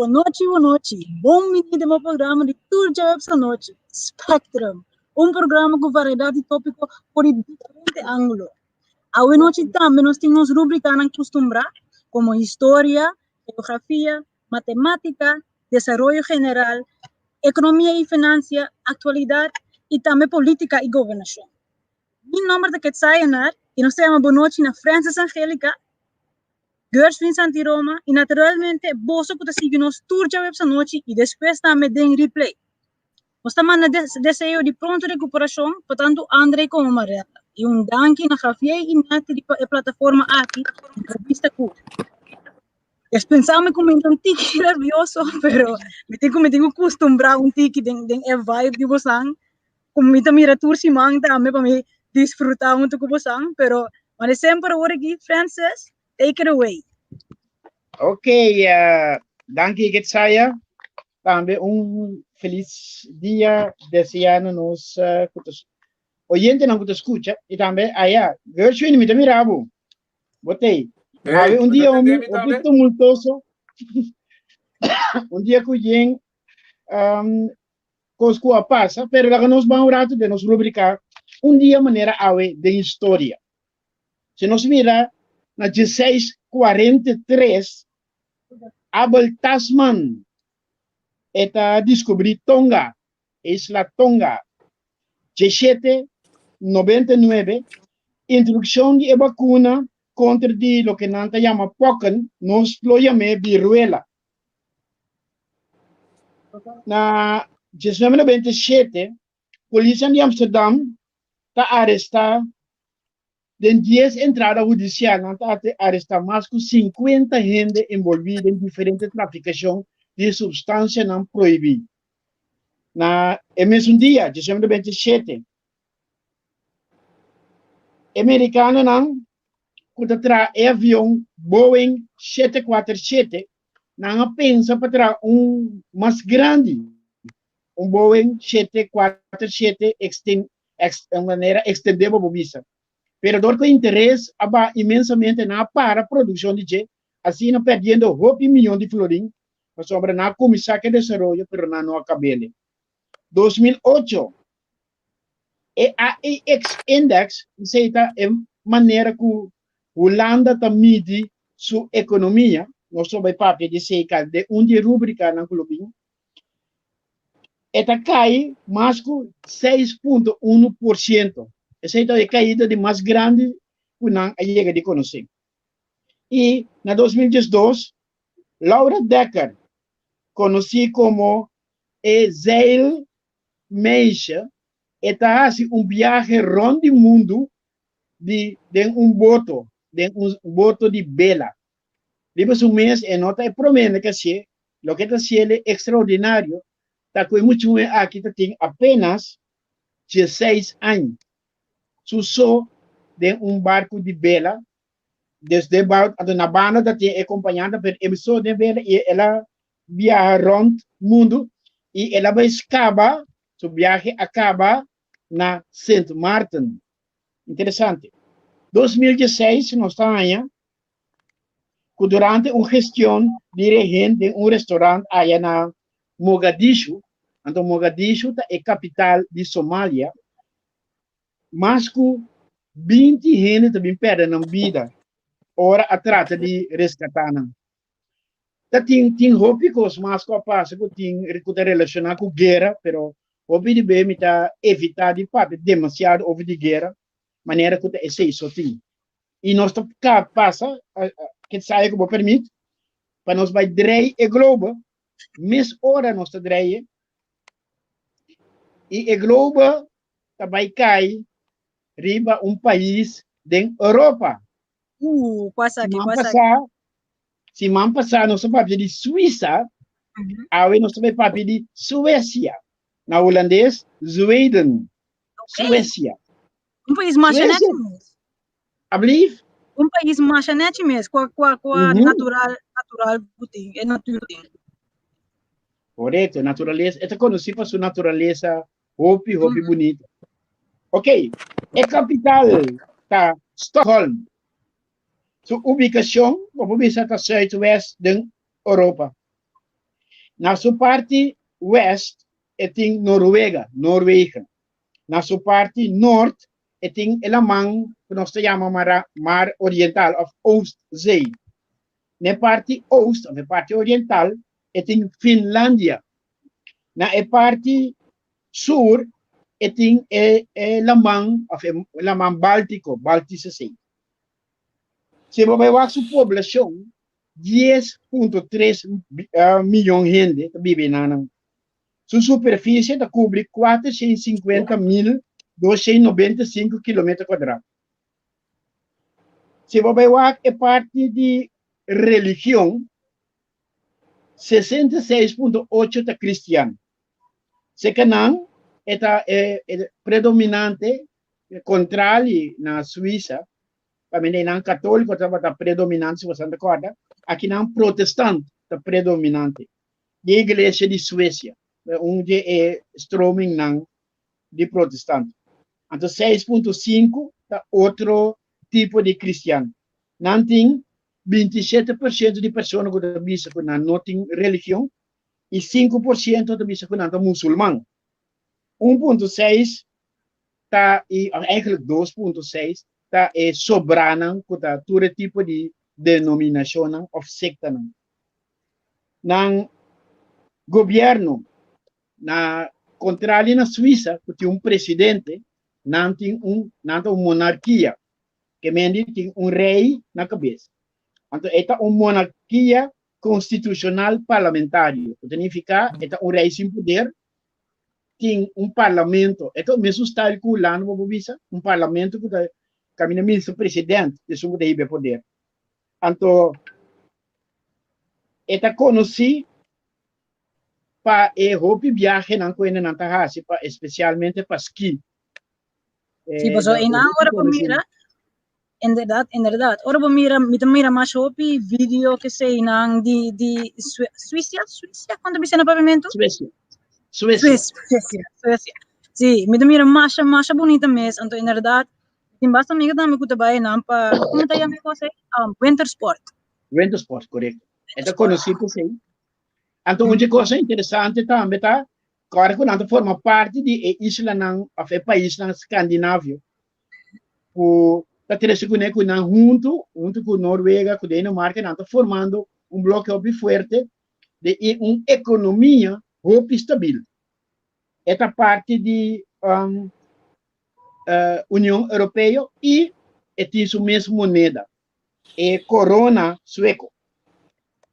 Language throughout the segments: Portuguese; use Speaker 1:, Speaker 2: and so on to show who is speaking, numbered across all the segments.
Speaker 1: Boa noite. Bom menino, meu programa de tudo já essa noite. Spectrum. Programa com variedade de tópicos por diferentes ângulos. A noite também nós temos rubricas que acostumbrar, como história, geografia, matemática, desenvolvimento geral, economia e finanças, atualidade e também política e governação. Meu nome é Ketsayanar e nós temos boa noite na Francis Angélica, Girls Vincent e Roma, e naturalmente, você pode seguir nos tour já essa noite e depois também tem replay. Nós também desejo de pronta recuperação para tanto André como Mariela. E danke na Javier e Nati de plataforma aqui, entrevista curta. Eu pensava como um tique nervioso, pero me tenho que acostumbrar tique de vibe de você, como me mira tour simang também para me desfrutar muito com você, pero mas sempre agora aqui, Francis, take it away.
Speaker 2: Ok, danke Getsaya. Também feliz dia deseando nos oyentes não que escuta e também aí, Gershwin me mirabo. Botei. Ave dia tumultuoso. Dia que alguém cosco passa, pero lá nos vamos rato de nos rubricar dia maneira ave de história. Se nos mira na 1643 Abel Tasman eta descobrir Tonga, Isla Tonga. 1799 introdução de vacuna contra lo que nanta llama pocken, nos lo llame viruela. Na 1997, polícia de Amsterdam está arrestada de 10 entradas judiciais, está arrestada mais de 50 gente envolvida em diferentes traficações de substâncias não proibidas. Na mesmo dia, 1927, americano não contra avião Boeing 747 não pensa para trazer mais grande, Boeing 747 de maneira extendível para visa. Pero dor que interesse aba imensamente na para a produção de jet, assim não perdendo 8 milhões de florins, mas sobre na comissão que desenvolve, pero não acabele. 2008, a AX Index, aceita a maneira que Holanda mede sua economia, nós somos parte de cerca de de rubrica na Colômbia, eta cai mais que 6,1%. Essa é a caída de mais grande que não chega de conhecer. E, na 2012, Laura Decker, conhecida como Zeil Meisha, está fazendo viagem rondo o mundo de boto de vela. Depois mês, nota promete que se o que está sendo extraordinário, está com muito aqui tem apenas 16 anos. Susou de barco de vela, desde na banda da tem acompanhada pela emissão de vela e ela viaja rondo o mundo e ela vai escapa, seu viagem acaba na Saint Martin. Interessante. 2016, nós estamos aí, que durante uma gestão dirigente de restaurante aí na Mogadishu, então Mogadishu é a capital de Somália, mas que 20 gente também perdem a vida, ora a trata de resgatar. Tem roupas mas que passa que tem relacionado com guerra, pero houve de bem evitar de parte demasiado houve de guerra, maneira que é isso tem. E nós passa que sai que permite para nós vai drei e globo, mês hora nós drei e globo vai cair riba país da Europa.
Speaker 1: Passa aqui.
Speaker 2: Se man passar nós papel de Suíça, aí nós também papel de Suécia. Na holandês, Zweden. Okay. Suécia.
Speaker 1: País mais mesmo.
Speaker 2: Ablief?
Speaker 1: País mais mesmo. Com natural buting, é natural.
Speaker 2: Correto, natureza. É conhecido por sua natureza, hopi bonita. Ok, a capital está Stockholm. Sua ubicação, vamos ver se está sudoeste da Europa. Na sua parte west, tem Noruega. Na sua parte norte, tem Elamang, que nós chamamos Mar Oriental, of Oostzee. Na parte oost, na parte oriental, tem Finlândia. Na parte sul, tem Lamang, of Lamang Báltico, Baltische Zee. Se você vai a sua população, 10,3 milhões de gente vive na sua superfície cobre 450.295 km². Se você vai a parte de religião, 66,8% é cristiano. Se não, é predominante, contrário na Suíça, também não católico está predominante, se você não acorda, aqui não protestante está predominante. De igreja de Suécia, onde é stroming não de protestante. Então 6,5 está outro tipo de cristiano. Não tem 27% de pessoas que não têm religião e 5% de pessoas que não são muçulmano. 1,6 está, e eigenlijk 2,6 está sobrando com todo tipo de denominação ou secta. No governo, na contrário na Suíça, que tem presidente, não tem uma monarquia, que tem rei na cabeça. Então, é uma monarquia constitucional parlamentária. Significa que é rei sem poder, tem parlamento. É o mesmo style que o lá no Bobisa, parlamento que caminha ministro presidente, de sua poder. Então, é conhecido para viaje na coisa na Tahasi, especialmente para esqui.
Speaker 1: Sí, pues en ahora pues mira, en verdad, ahora pues mira más hopi video que se inan de Suecia, ¿cuánto viste en el pavimento?
Speaker 2: Suecia.
Speaker 1: Sí, mira más bonita mes, entonces en verdad, en basta amiga también que te vaya nan pa, ¿cómo te llamas cosa? Winter sport.
Speaker 2: Winter sport, correcto. É conhecido sim. Então, uma coisa interessante também tá, claro que não forma parte de isla não, a país na Escandinávia. O tá trazendo com não junto com Noruega, com Dinamarca, não tá formando bloco bem forte de uma economia muito estável. Esta parte de União Europeia e tem a mesma moeda, é corona sueco.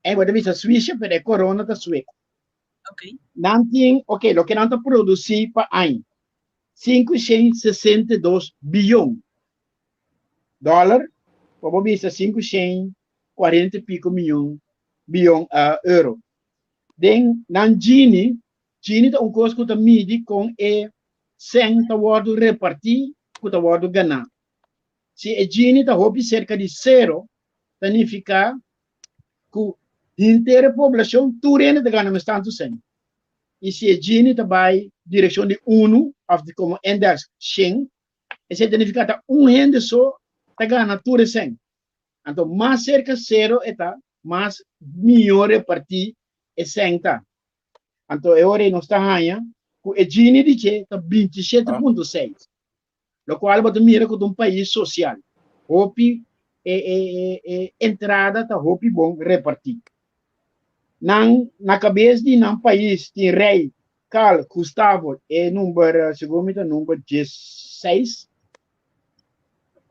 Speaker 2: É uma divisa suíça, mas é corona da sueco. Não tem, o que não está produzindo para ano, 562 bilhões de dólares, como vista 540 e pico bilhões de euros. Den, na Gini é um custo que mide com 100 tawado repartir, que tawado ganhar. Se a Gini está cerca de 0, significa que a inteira população, tudo ainda ganha tanto 100. E se a Gini está vai direção de 1, como index 100, isso significa que gente só está ganhando tudo 100. Então, mais cerca de 0 está, mais melhor repartir é 100. Então, agora nós estamos ganhando, que a Gini está 27,6. O qual você mira como um país social. Hopi entrada está hopi bom repartir. Na cabeça de um país tem rei Carl Gustavo é número 16.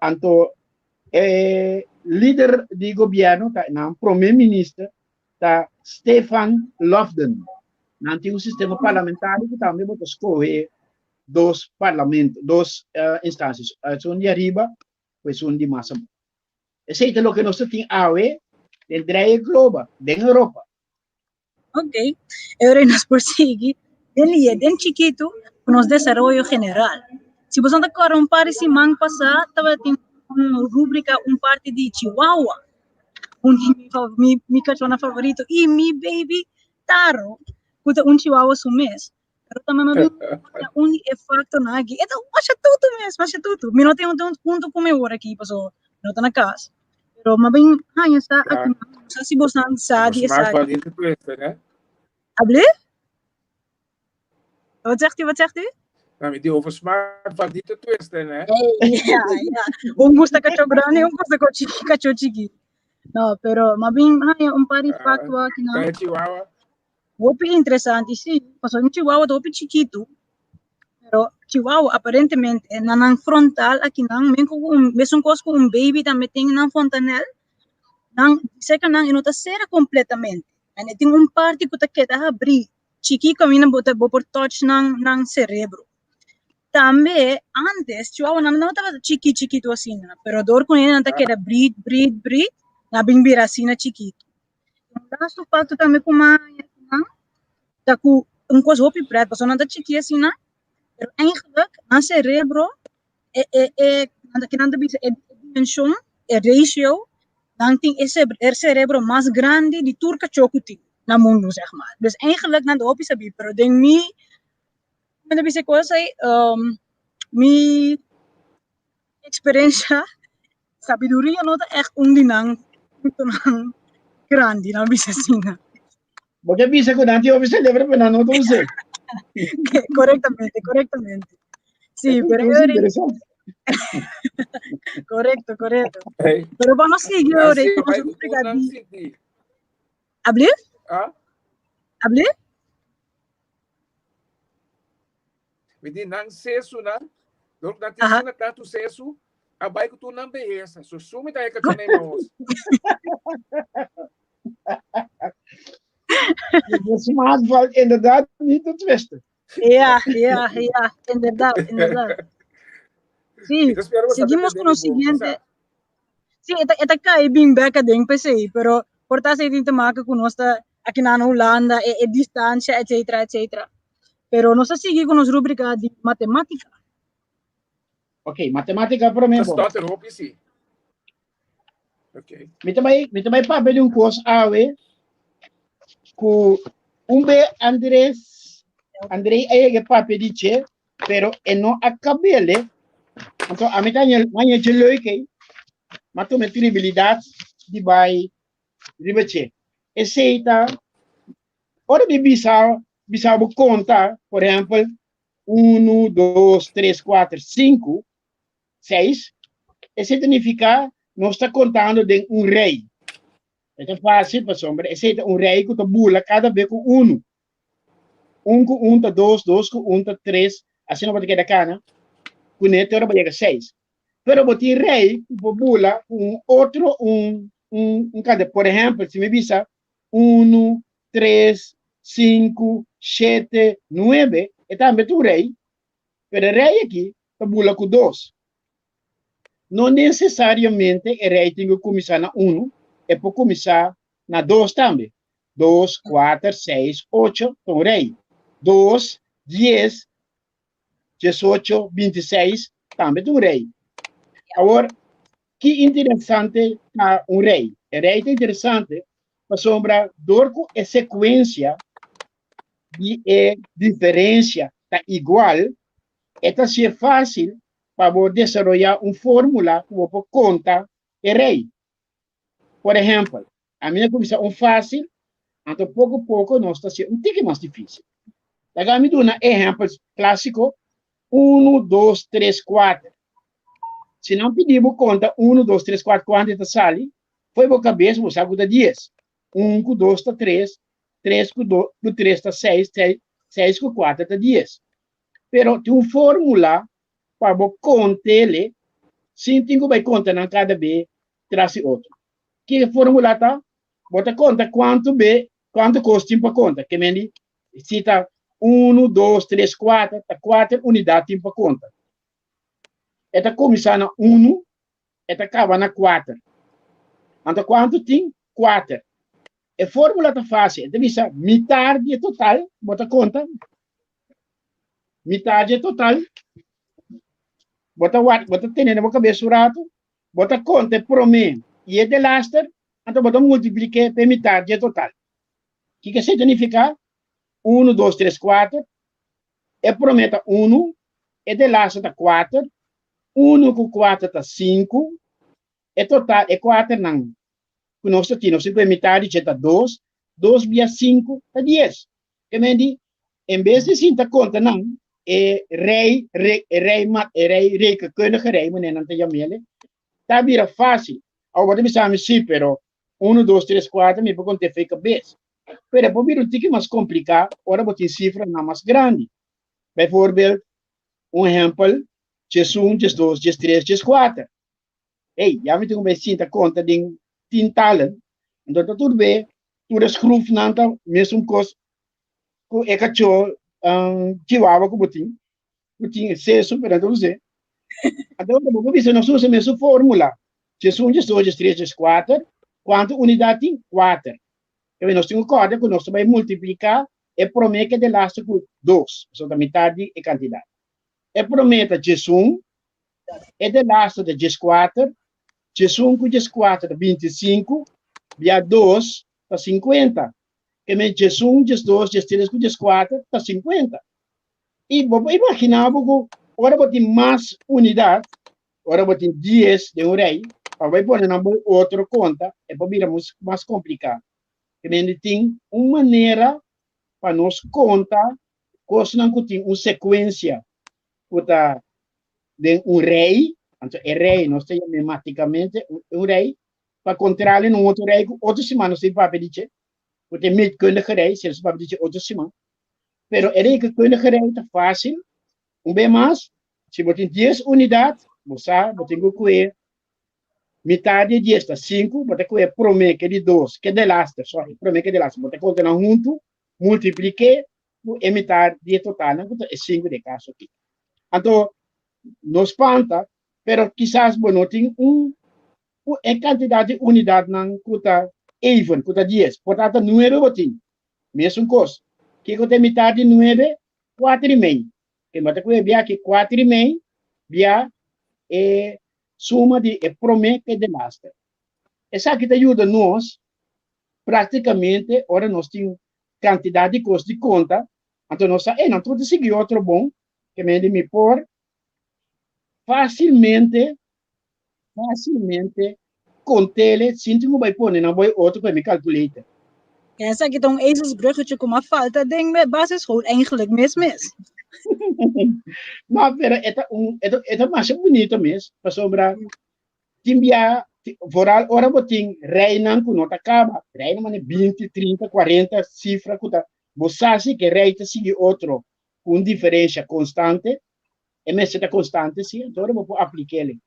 Speaker 2: Então líder de governo tá não primeiro-ministro tá Stefan Löfven. Não tem sistema parlamentar que também pode escolher dois instâncias, um de arriba, pois um de mais. Esse é o que nós temos hoje dentro da global, dentro da Europa.
Speaker 1: Ok, ahora nos persigue den chiquito con los desarrollo general. Si vos andas con un par de man pasada, estaba una rúbrica, un parte de Chihuahua, mi cachorro favorito, y mi baby Taro, un Chihuahua su mes. Pero también un efecto na aqui. Então, acha tudo. Mi no tenho um ponto comemora aqui, pasó, no está na casa. Pero mabing hanya sa aqui, sa si vos sabe,
Speaker 3: Mas pode ir né?
Speaker 1: Hable? Wat zegt u, wat zegt u?
Speaker 3: Nou, met die over smart van die te twisten, hè?
Speaker 1: Ja, ja. Un gusta cacho grande, un gusta cacho chiqui. No, pero más bien hay un par de factos que
Speaker 3: Kan je Chihuahua?
Speaker 1: Hopi interesante, sí. Pasó en Chihuahua, hopi chiquito. Pero Chihuahua, aparentemente, en la frontal, aquí, ves un cosco, un baby, también tiene una fontanel. Dice que no está cera completamente. Y tiene un parte que queda abrir. Chiqui camina por touch ng cerebro. También, antes, Chihuahua no estaba chiquito así, ¿no? Pero dor con él, no queda breed, na bimbira así, chiquito. Entonces, tu pacto también con een koos hoopje pret, pas dat chiqui assim, né? Pero eigenlijk, aan cerebro, que não dice dimensão, ratio, dan tem esse cerebro mais grande de turca chocuti na mundo, zeg maar. Dus eigenlijk, na de hoopje sabi, pero denk mi, met de coisa, mi experiência, sabedoria, não é echt dinang grande, não bisa assim, né?
Speaker 2: Porque bisa ko nanti office celebra pa na no to se.
Speaker 1: Correctamente. Sí, pero
Speaker 2: es interesante.
Speaker 1: Correcto.
Speaker 3: Hey.
Speaker 1: Pero vamos a seguir ahora con su rubrica de... ¿Hable?
Speaker 3: Ah?
Speaker 1: ¿Hable?
Speaker 3: Met die nang sesu na, donc dat is na tanto sesu, abai ko tu nang behesa. So sumi tayo ka tunay maos.
Speaker 2: De smart valt inderdaad niet te twisten.
Speaker 1: Ja, inderdaad. Sí, seguimos con lo siguiente. Sí, esta cae bien beca de PC, pero por tanto se te marca con nuestra aquí en Holanda, distancia, etcétera. Pero no se sigue con las rúbricas de matemática.
Speaker 2: Ok, matemática para mí.
Speaker 3: Dat staat erop, je ziet. Oké.
Speaker 2: Met mij papa de un course awe, ku André ayege pape dice, pero no acabele. Então, a metade manhã de leuke, mas tu met habilidade de vai ribeche. Eceita, ora de bisa contar, por exemplo, 1, 2, 3, 4, 5, 6. Esse significa nós está contando de rei. É fácil, para sombra. Esse é rei que tu bula cada vez com 1. 1 com 1, 2, 2 com 1, 3. Assim não pode quedar cana. Com neto, ora vai chegar 6. Pero botar rei, bula, outro, cada. Por exemplo, se me visa 1, 3, 5, 7, 9, é também tu rei. Pero rei aqui, tu bula com 2. Não necessariamente o rei tem que começar na 1, é para começar na 2 também. 2, 4, 6, 8, então rei. 2, 10, 18, 26, também tem rei. Agora, que interessante é rei. O rei é interessante, para sombra, dorco é sequência de diferença tá igual, é ser fácil para desenvolver fórmula que você conta o rei. Por exemplo, a minha começa fácil, então pouco a pouco nós está sendo pouco mais difícil. Agora me dá um exemplo clássico, 1, 2, 3, 4. Se não pedimos conta 1, 2, 3, 4, quanto está sali, foi para a cabeça, você aguda 10. 1 com 2 está 3, 3 com 3 está 6, 6 com 4 está 10. Pero tem uma fórmula para contar ele, sim, tem que contar na cada vez, traz outro. Que fórmula está? Bota conta quanto custa para conta. Que mendi, se está 1, 2, 3, 4, está 4 unidades para conta. Está começando na 1, está acaba na 4. Então, quanto tem? 4. A fórmula está fácil. Então, visa metade total, bota conta. Metade total. Bota tendo na cabeça o rato, bota conta por mim. E é de laster, então bota multiplicar por metade total. O que significa? 1, 2, 3, 4. É prometa 1, é de laster está 4. 1 com 4 está 5. É total, é 4 não. Nós temos metade está 2. 2 via 5 está 10. Que me di, em vez de sinta conta não, rei que kundige rei, meneer não tem jamele, tá vira fácil. Ao botar me chama sim, pero 1, 2, 3, 4, me pode ter feito cabeça. Pero por vir um tique mais complicado, ora botar cifra não mais grande. Bijvoorbeeld, exemplo, jes 1, jes 2, jes 3, jes 4. Hey, já me tenho bem sinta conta de tintalen. Então, tá tudo bem. Tudo é scroof, não tá mesmo coisa. Que é cachorro, chihuahua, que botinho, se super, então, você. Então, eu vou ver nós usamos essa fórmula. Jes 1, jes 2, jes 3, jes 4. Quanto unidade tem? 4. Então, nós temos corda que nós vamos multiplicar e promete de lastro com 2. Então, a metade é quantidade. E promete jes 1 e de lastro de jes 4. Jes 1 com jes 4 é 25. Via 2 está 50. Que me jes 1, jes 2, jes 3 com jes 4 está 50. E vamos imaginar que agora vou ter mais unidade. Agora vou ter 10 de um rei. Para pôr na outra conta, é para virar mais complicado. Que me tem uma maneira para nós contar, coisa não que tem uma sequência de um rei, então é rei, nós temos matematicamente um rei, para controlar um outro rei, outra semana você vai pedir, porque meio kundige rei, você vai pedir outra semana. Pero é rei que kundige rei é fácil, bem mais, se você tem 10 unidades, você tem que comer metade de 10 está 5, você comer promete de 2, que é de lastro, promete que é de lastro, você conta junto, multiplique, e metade de total, é 5 de caso aqui. Então, não espanta, pero quizás, bueno, tem quantidade de unidade não custa even, custa 10, portanto, 9 botin, mesmo coisa. Que custa metade de 9, 4,5. Que você comer via que 4,5, via suma de promete de lastro. Essa aqui ajuda nós, praticamente, ora nós temos quantidade de custo de conta, então nós não tudo seguir outro bom, que me pôr facilmente com tele, sinto que vai pôr, não vai outro para me calcular.
Speaker 1: Essa aqui é ezelsbruggetje com uma falta de basisschool eigenlijk mis.
Speaker 2: Não, pero é mais bonito mesmo, para sobrar. Timbia, foral, ora botin, reinan com nota acaba, reinan mane 20, 30, 40 cifra, você que reita sigue outro com diferença constante, e mesmo está constante, sim, então eu vou aplicar ele.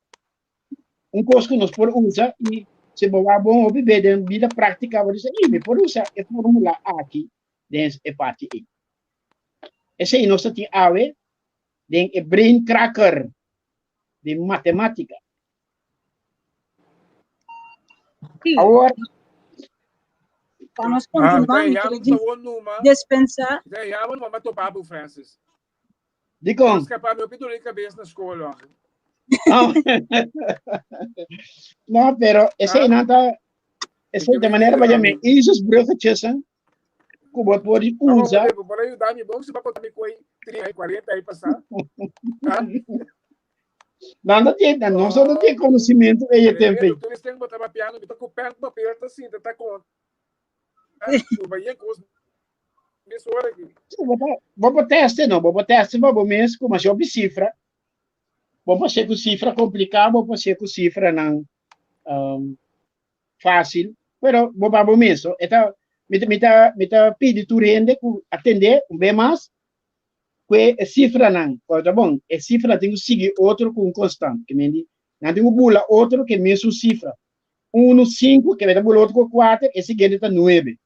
Speaker 2: Coisa que nós podemos usar, e se você bom ou beber de vida prática, você diz, me pode usar a fórmula aqui, dentro da parte E. Esse aí nós temos a ver, dentro do brain cracker de matemática. Agora,
Speaker 1: para nós continuarmos, dispensar.
Speaker 3: Já vamos tomar topado, Francis.
Speaker 2: De como?
Speaker 3: Nós capaz de eu a cabeça na escola.
Speaker 2: Não, pero esse aí não está. Essa de maneira para me isso os brocas como pode usar.
Speaker 3: Vou ajudar me bom se vai botar me coi 30, 40 aí passar.
Speaker 2: Não tem, não só não tem conhecimento aí tempo.
Speaker 3: Tu tem que botar piano, tá com o pé com papel tá assim, tá com. Vai ir com isso aqui.
Speaker 2: Vou botar teste não, vou botar teste, vou mesmo como se eu cifra. Vou fazer com cifra complicada, vou fazer com cifra não fácil, pero vou para mesmo. Então, me tá pedindo tu rende atender bem mais. Que a cifra não, tá bom? A cifra tem que seguir outro com constante, que me diz, não tem que bula outro que mesmo cifra. 1, 5, que vai bula outro com 4, e seguinte está 9.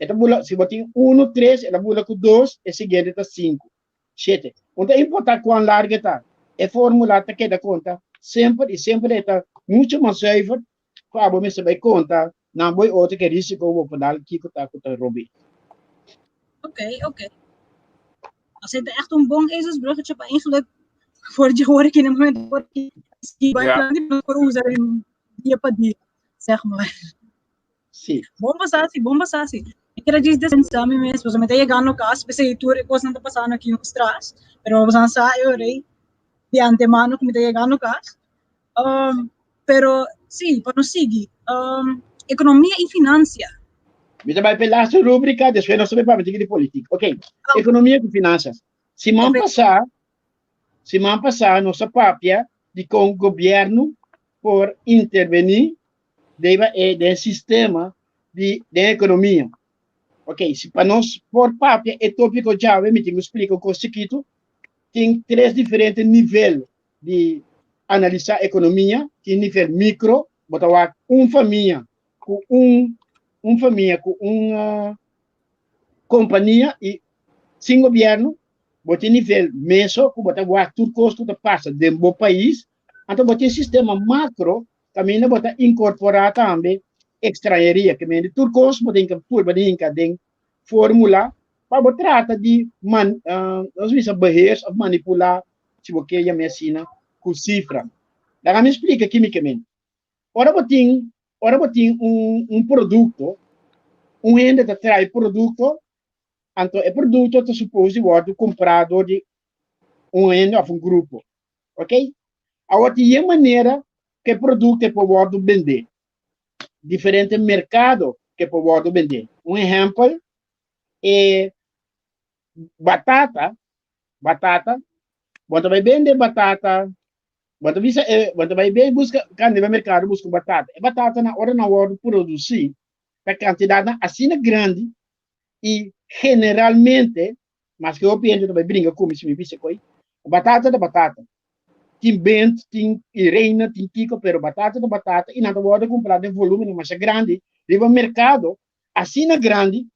Speaker 2: Então, bula, se você tem 1, 3, ela bula com 2, e seguinte está 5. 7. Então, é importante quão larga está. A fórmula que dá conta, sempre está muito mais safe, para você vai conta, não vai outro que risco vou dar aqui que está Robin.
Speaker 1: Ok. Als het echt een bom ezelsbruggetje, maar eigenlijk voor die hoor ik in een moment voor die bijna voor ons erin die zeg maar.
Speaker 2: Sim.
Speaker 1: Bomba sasi. Ik krijg deze samen met zo met je gaan ook as, bese tour ik was não passando aqui nos traz, pero vamos a sair rei de antemano com je gaan ook as. Pero sim, para nos seguir, economia e finanças.
Speaker 2: Você vai pelar essa rubrica, depois nós vamos para de política. Ok. Economia e finanças. Semana passada, nossa papia de com o governo por intervenir do sistema de economia. Ok, se para nós, por papia, é tópico já, me tenho explicar o que tem três diferentes níveis de analisar a economia. Tem nível micro, botar família com família com uma companhia e sem governo, botar nível meso, que botar tudo custo que passa dentro do país. Então, botar sistema macro, também botar incorporar também extranjeria, que é tudo custo, botar em fórmula, para trata de nós vamos barreiras a manipular, se você já me ensina, com cifra. Daí me explica quimicamente. Ora, botem produto, renda que traz produto, então, o produto está suposto ser comprado de renda ou grupo, ok? Agora, tem maneira que o produto é pode vender. Diferente mercado que pode vender. Exemplo é batata, quando vai vender batata, quando vai bem busca, quando vai mercado busca batata. E batata na hora produzir, a quantidade assim grande e generalmente, mas que eu penso também brinca como se me disse coi, batata da batata. Tem bento, tem reina, tem tico, pero batata da batata e na hora comprar de volume mais grande, leva mercado assim grande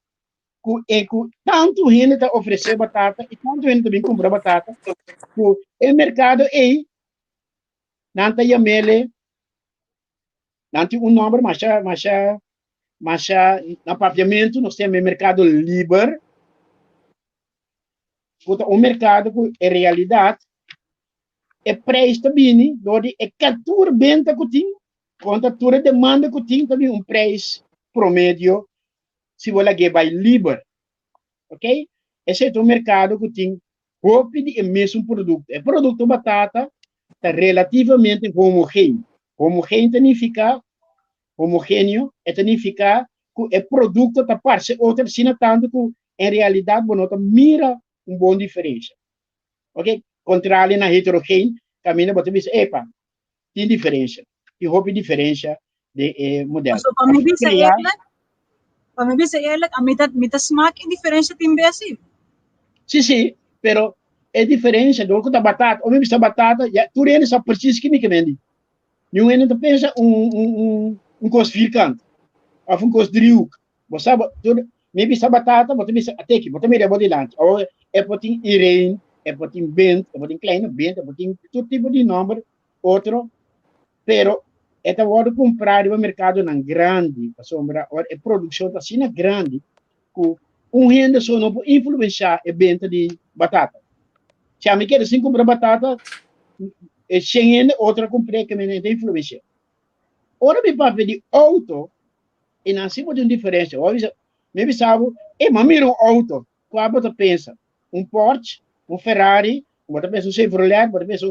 Speaker 2: com tanto gente está oferecer batata e tanto gente também compra batata, o mercado é não tem mele, não tem nome, mas no papiamento nós temos o mercado livre, o mercado é realidade, é preço também, onde é captura venda que tem, contatura demanda que tem também preço promédio, se você quer vai livre, ok? Esse é o mercado que tem roupa e mesmo produto. O produto batata está relativamente homogêneo. Homogêneo significa homogêneo, significa que o produto está parecido outro, sino tanto que em realidade você mira boa diferença. Ok? Contrário na heterogêneo, caminha você diz, epa, tem diferença. Tem roupa diferença de modelo.
Speaker 1: So, para mim, a mitad smack diferença tem bem.
Speaker 2: Sim, pero é diferença do que da batata. Ou mesmo essa batata, tu ainda sabe preciso que me vende. Não ainda pensa cosficante, ou cosdriuk. Você sabe, mesmo essa batata, você pensa até que, você me leva de lanche. Ou é para irene, é para bento, é para kleine bento, é para todo tipo de nome, outro. Pero é hora de comprar no mercado não grande, a sombra, a produção está assim grande, que renda só não pode influenciar a venda de batata. Se a mim quer assim comprar batata, sem renda, outra comprei que me tem influência. Ora, me para pedir auto, e não se pode diferença. Me sabe, mas mira auto, qual você pensa? Porsche, Ferrari, você pensa Chevrolet, você pensa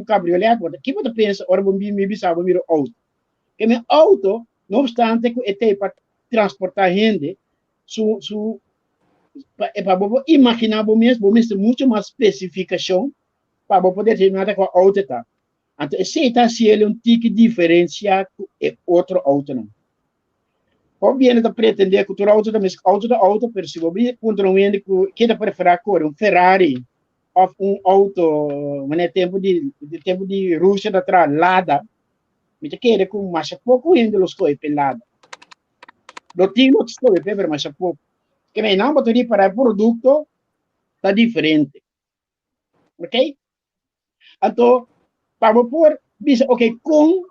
Speaker 2: cabriolet, que você pensa? Ora, me sabe, mira auto. Que meu auto, não obstante que é para transportar gente, para imaginar mesmo muito mais especificação para poder determinar qual auto está. Então, se está se ele tique diferenciado é outro auto não. Obviamente, pretender que o auto também auto, mas se você controla que dá para preferir cor, Ferrari ou auto, mas tempo de Rússia da tralada, me quer com mais pouco ainda os coisas pelada. Do tipo de coisas pero mais pouco. Que me não botaria para o produto está diferente. Ok? Então, para pôr, ok, com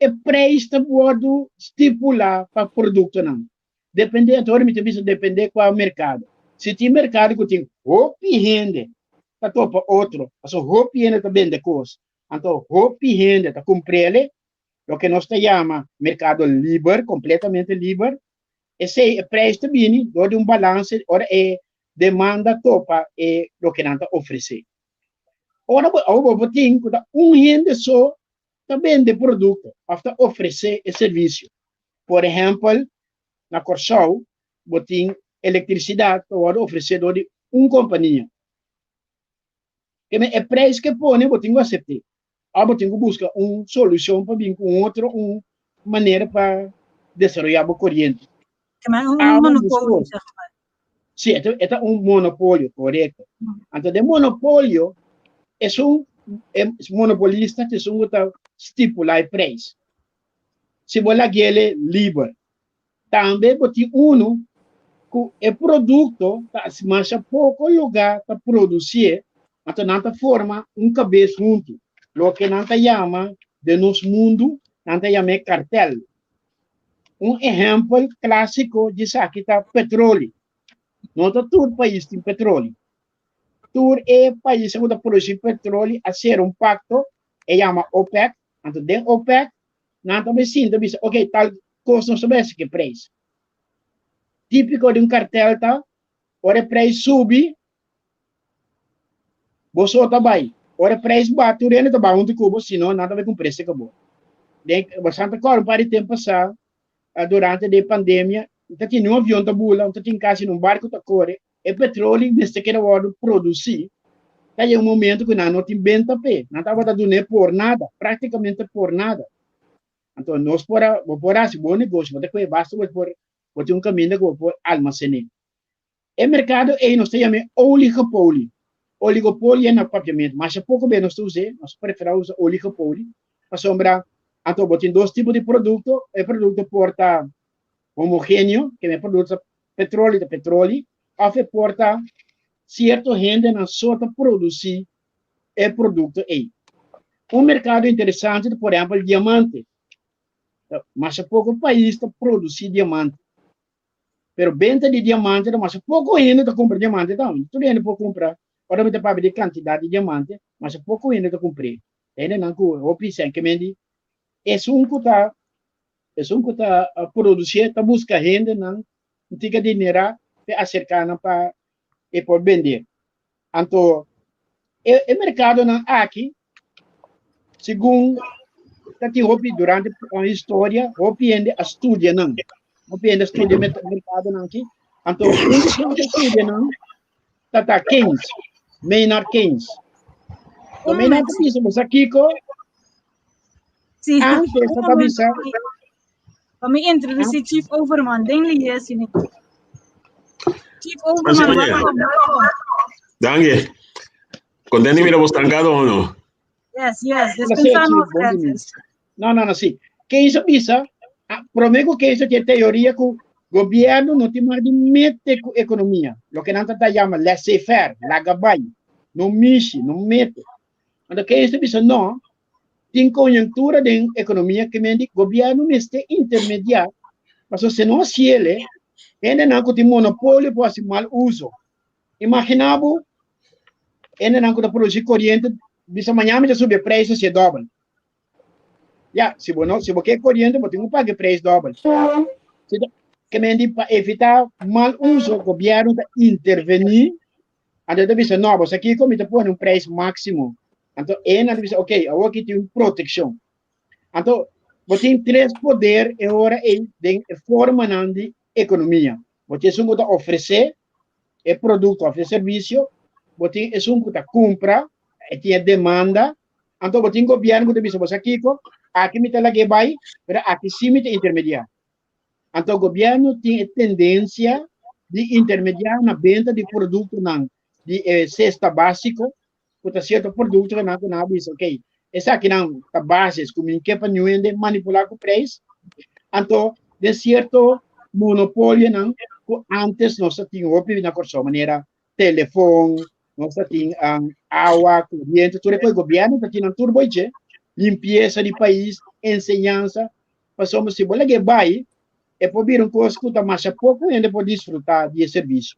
Speaker 2: o preço pode estipular para o produto não. Depende, agora me depender qual é o mercado. Se tem mercado que tem roupa e renda, está topa outro. Então, roupa e renda também de coisa. Então, roupa e renda está comprele, o que nós chamamos mercado livre, completamente livre. Esse preço também, de um balanço, ora é demanda topa é o que não está oferecer. Ora, eu tenho renda só também de produto, para oferecer esse serviço. Por exemplo, na Corsol, botin eletricidade para oferecedor de companhia. Que é preço que põe, botin aceitar. Botin busca solução para vir com outra maneira para desenvolver a corrente.
Speaker 1: Que é monopólio.
Speaker 2: Sim, é monopólio, correto. Então, o monopólio é monopolista que estipula o preço. Se você quer livre, também botin que o produto mas pouco lugar para produzir, então não forma cabeça junto. Lo que não chama de nosso mundo, não chama cartel. Exemplo clássico disso aqui está petróleo. Não todo país tem petróleo. Todo país que produz petróleo a ser pacto, chama OPEC. Então, dentro da OPEC, não também sim, ok, tal coisa não soube que preço. Típico de cartel, tá? Ora o preço sube, você está bem. Ora o preço bate, o rende está bem, onde cubo, senão nada a ver com o preço que acabou. Bastante claro, para o tempo passado, durante a pandemia, não tinha um avião da bula, não tinha casa num barco da corre, e petróleo, nesse que era hora produzir, aí momento que não tinha venda pé, não estava dando por nada, praticamente por nada. Então, nós por assim, bom negócio, mas basta por ter caminho que por almacenar. O mercado é nós temos oligopólio. Oligopólio é no propriamente, mas pouco bem nós nós preferimos usar oligopólio, para sombra, então, tem dois tipos de produto, o produto porta homogêneo, que é produto petróleo, ou porta certo rende na sua produzir o produto aí. Mercado interessante, por exemplo, diamante. Mas pouco país produzir diamante. Pero venda de diamante, mas pouco ainda compra diamante, então, tudo ainda pode comprar. Ora, você pode ver quantidade de diamante, mas pouco ainda comprar. Ainda não que o piso que me diz, é que está produzir, está busca renda, não tem dinheiro para acercar para e por vender. Então, o mercado não aqui, segundo durante a história, ainda estuda não, ainda estuda o mercado não aqui. Então, estuda não, tá Keynes, Maynard Keynes. O Maynard Keynes, mas aqui
Speaker 1: Sim.
Speaker 2: antes da bisa.
Speaker 1: Kami introduce Chief Overman, den liya sini. Chief
Speaker 4: Así,
Speaker 1: Overman,
Speaker 4: oye.
Speaker 1: welcome.
Speaker 4: Daniel, ¿contento mira vos estancado o no?
Speaker 1: Yes, dispensamos gracias.
Speaker 2: Não, sim. Que isso bisa, prometo que isso é teoria que o governo não tem mais de meter com a economia. O que não está chamando laissez-faire, lagabay, não mexe, não mete. Então, que isso bisa, não, tem conjuntura da economia que o governo está intermediar, mas se não se ele, ainda não tem monopólio para mal uso. Imaginamos, ainda não tem produzir corrente, bisa amanhã me subir preço se dobra. Se você quer corrente, você tem que pagar preço dobro. Que para evitar mal uso, o governo intervenir, então bisa não, você aqui como está pondo preço máximo. Então, ainda bisa, ok, eu aqui tenho proteção. Então, você tem três poderes agora de forma de economia. Você é um que oferecer produto, oferecer serviço, você é um que compra, tem demanda. Então, você tem governo que bisa, você aqui me está lagi baik, mas aqui sim me está intermediar. Então, o governo tem tendência de intermediar na venda de produto de cesta básico, porque certo produto que não diz, ok, essa aqui não está base, como que para não manipular com o preço. Então, de certo monopólio não, antes nós tínhamos na corção maneira telefone, nós tínhamos água, corrente, tudo que o governo está tendo turbo limpeza de país, ensinança, passamos se você vai é por vir coisa que está mais pouco ainda pode desfrutar de serviço.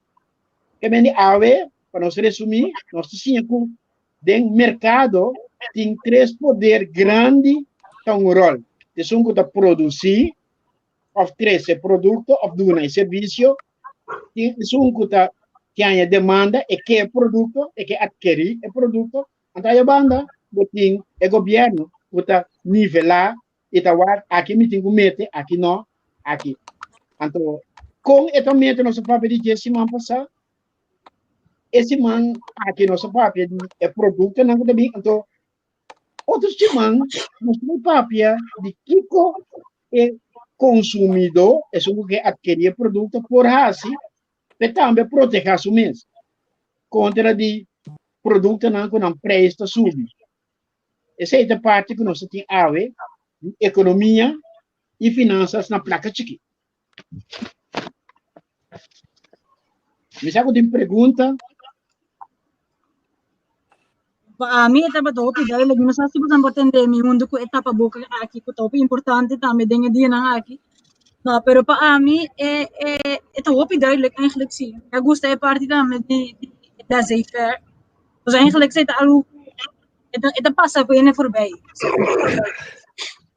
Speaker 2: Que bem para nós resumir, nós temos dentro do mercado tem três poderes grandes que um rol. Tem que produzir, oferecer produto, oferecer serviço, tem que tem a demanda e que é produto, e que adquirir é produto, então a banda tem o governo que nivelar e aqui me tem que meter, aqui não, aqui. Então, com esse momento nosso papel de esse man passar, esse man aqui nosso papel é produto não também, então outros man nosso papel de Kiko é consumidor, é só que adquirir produto por assim, e também proteger o mesmo contra de produto não que não presta subir. Essa é a parte que nós temos a ver, economia e finanças na placa chique. Me sabe de pergunta?
Speaker 1: A mim etapa topi dahil lagi nasa sibo sa batende mi mundo ko etapa boka aqui ko topi importante também denga dia na aqui. No, pero para mim é topi dahil eigenlijk sim. Eu gostei parte também da Zayfair. Dus eigenlijk zit algo het passa por ele voorbij.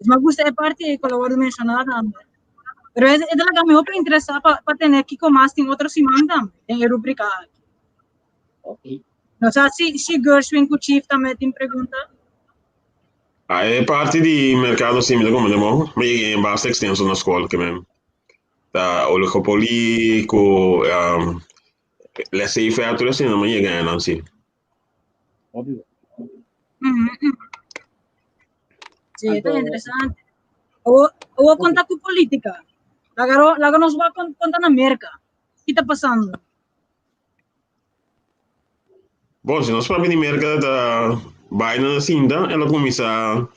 Speaker 1: Mas gostei parte que eu mencionar também. Pero é talaga me open interessa para ter que mais tem outros simang também em rubrica.
Speaker 2: Ok.
Speaker 1: Não sei se Gershwin com Chief também tem pergunta.
Speaker 4: É parte de mercado simile come demo, ma è basta extenso na scuola che me. Da oligopoli co le sei fatture sì, non mi ganha non sì.
Speaker 2: Óbvio.
Speaker 1: Sim, é interessante. Ou contar com política. Laga nós vamos contar na América. O que está passando?
Speaker 4: Bom, se nós falamos de mercado da Biden assim, ela começa a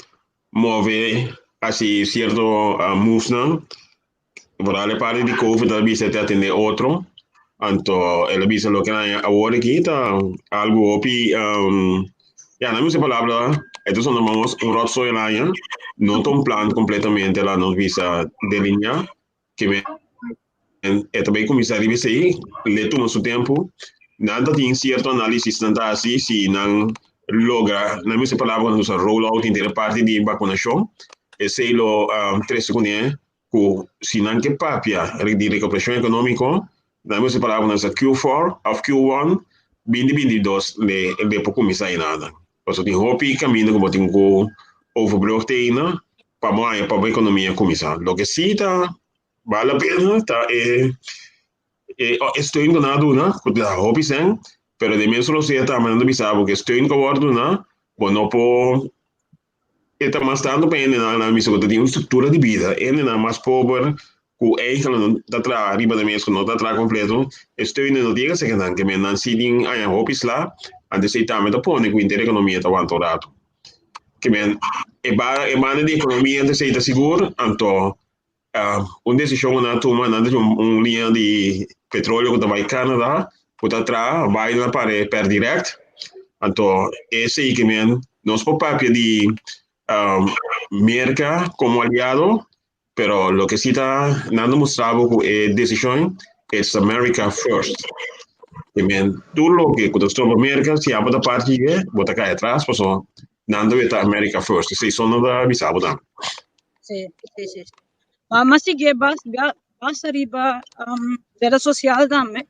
Speaker 4: mover assim certo moves não. Vorrei parte di Covid ela bisa te atender outro. Então, ela bisa lo que é agora aqui tá algo opi ja, não me sei palavra. Então, só nós rotso ela não tem um plano completamente ela não bisa delinear que me é também começar a bisa aí, leto nosso tempo. Nada tem certo análise tanto assim se não logra, não me sei palavra quando usa rollout inteira parte de vacunação. Esse é o 3 segundos que se não que papia de recuperação econômica, não me sei palavra quando usa Q4 of Q1, 2022 le pouco começar aí nada. Porque tem hopi caminho que tem que overbruggen ainda para a economia começar. Lo que sim tá vale a pena tá estou indo na duna, que a hobby sem, pero de mesmo lo sei tá mandando bisabo que estou indo com duna, bueno po está mais tanto para ele na missão que tem uma estrutura de vida, ele não mais pobre, que eigenlijk não está atrás, riba de mesmo não está atrás completo, estou indo no dia que não que me não se tem a hobbies lá, antes de também tá pondo que a economia está avançando, que me é maneira de economia antes de estar seguro, então uma decisão na toma na linha de petróleo que vai Canadá, que está atrás, vai na per direct, então esse aí que me nós por papel de merca como aliado, pero lo que sí está dando mostrado decisión es America First. También tú lo que cuando estás en América, si hablas de parte, bota acá atrás, pues dando está America First. Si son da bisabo dan.
Speaker 1: Sí. Mas sige, basta riba rede social também.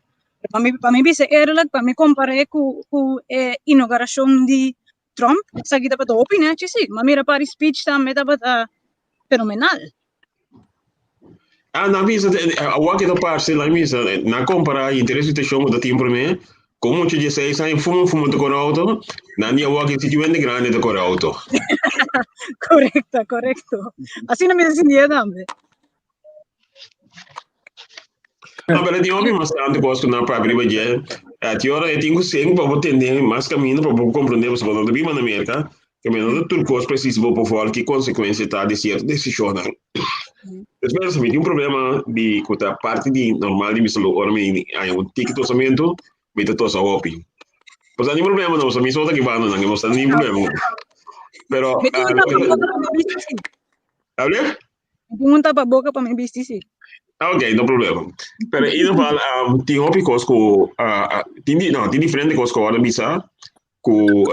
Speaker 1: Para mim, bisa eerlijk, para mim comparei com inauguração de Trump, sa kita pa to opinion sim, mas mira para speech também tá fenomenal.
Speaker 4: Na visa, o que da parte lá misa, na compara interesse de show da tempo me, como te disse, sai fumo de corauto, na minha o que se tiver grande de corauto.
Speaker 1: Correcto. Assim não me desenhia também.
Speaker 4: Não, mas tem uma bastante coisa na própria dia. A teoria tem que ser para entender mais caminho para compreender os valores da Bíblia na América, que menos tudo coisa precisa para falar que consequência está de certa decisão. Espero que tem um problema de que a parte de normal de misalo ora me há um ticket orçamento, me tá tosa opi. Pois não tem problema não, só me solta que vai não, não mostra nenhum problema. Pero ¿Hable?
Speaker 1: Pergunta para boca para me vestir sim.
Speaker 4: Ok, no problema. Pero indo para tem opicos com tem diferente coisas que agora bisa com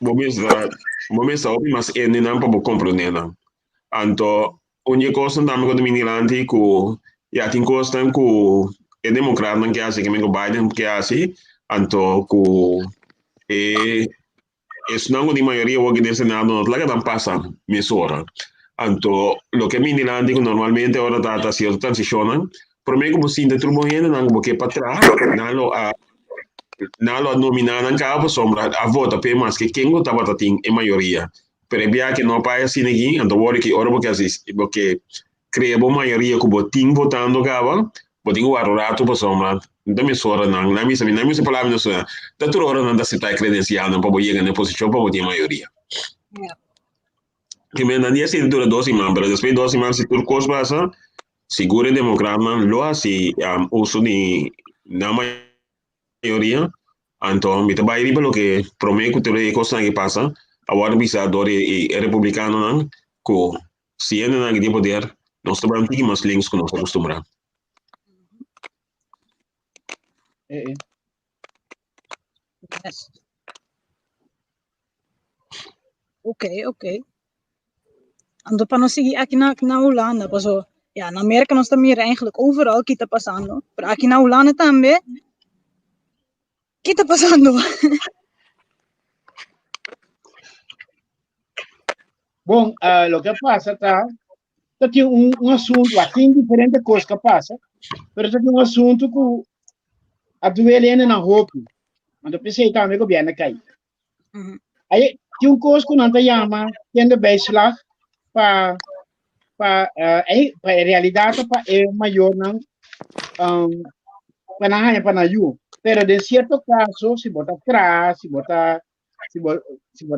Speaker 4: momento opi mas é nem para compreender não. Então onde coisa também com o migrante com já tem coisa com é democrata não que assim que me Biden que assim então com isso não de maioria o que desse nada não lá que não passa mesura. Então, lo que migrante normalmente ahora está haciendo transicionan, Por mim, como sinta tudo bem, não porque para trás, não lo nominar não cabo sombra a vota pe mas que quem gota bata tem em maioria. Pero bia que não paia assim aqui, então que ora porque cria boa maioria que botin votando cabo, botin o rato para sombra. Não me sora não me se palavra não sora. Tanto hora não dá se tá credencial não para chegar na posição para botar maioria. Que me nandia se dura 2 semanas, pero depois 2 semanas se tudo coisa passa, segura democrata lo assim uso de na maioria. Então, me trabalha riba lo que prometo que tudo coisa que passa, agora bisa dori republicano não, que se ainda não de poder, nós trabalhamos aqui mais links que nós acostumamos.
Speaker 1: Yes. Ok. Ando para nós seguir aqui na Holanda, paso, ja, na Amerika nós também eigenlijk overal que está passando, pero aqui na Holanda também, que está passando?
Speaker 2: Bom, lo que passa, tá tem um assunto, tem diferentes coisas que passa, mas tem um assunto que a duelena na roupa, então pensei também que o governo cai. Aí tem coisa que não te chama, tendo beislag para realidade para maior não para na para you, pero de certo caso se bota atrás, se bota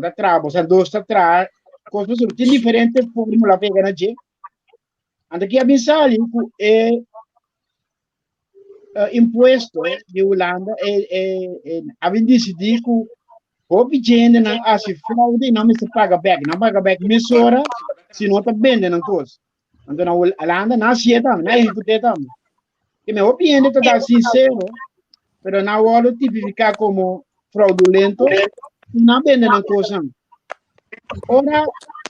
Speaker 2: atrás, você dois atrás, coisas tem diferentes fórmula pega na je. Anda que a mensagem é imposto de Holanda a decidir que o gente não acha fraude e não se paga back mesora se não está bem na coisa. Então na Holanda não se é também, não execute também. Que me opinião está sincero, pero na hora tipificar como fraudulento não bem na coisa. Ora